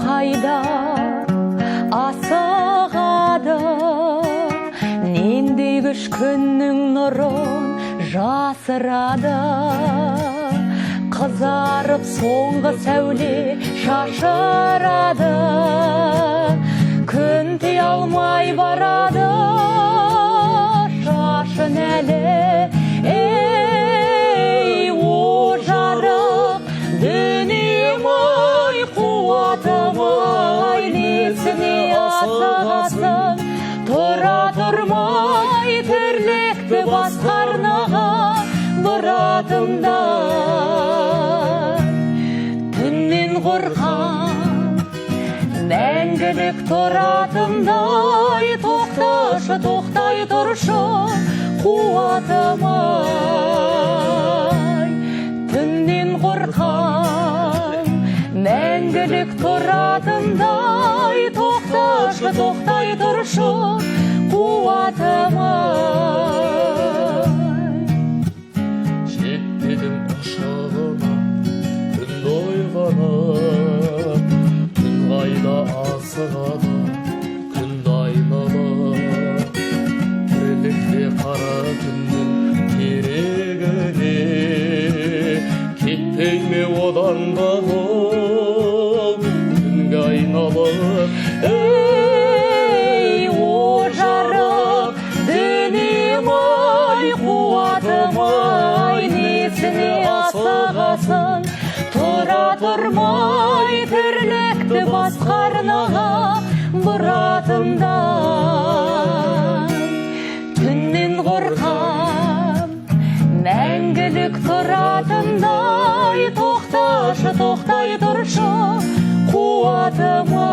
қайда асығады, нендей күш күннің нұрын жасырады. Қызарып соңғы сәуле шашырады, күн тия алмай барады шашын әлі. Ей, о жарық дүнием-ай, қуатым-ай, несіне асығасың, тұра тұрмай тірлікті бас қарнаға бұратымда. Түннен қорқам, мәңгілік тұратымдай, тоқташы, тоқтай тұршы қуатым-ай. Түннен қорқам, мәңгілік тұратымдай, тоқташы, тоқтай тұршы қуатым-ай. Жетпедім құшағына түн ойғаны, түн қайда асығады, күн айналы. Тірлікте қара түннің керегі, кетпей ме одан да ол күнге айналып. Ей, о жарық дүнием-ай, қуатым-ай, несіне асығасың, тұра тұрмай тірлікті бас қарнаға бұратымда. Түннен қорқам, мәңгілік тұратымдай, тоқташы, тоқтай тұршы қуатым-ай.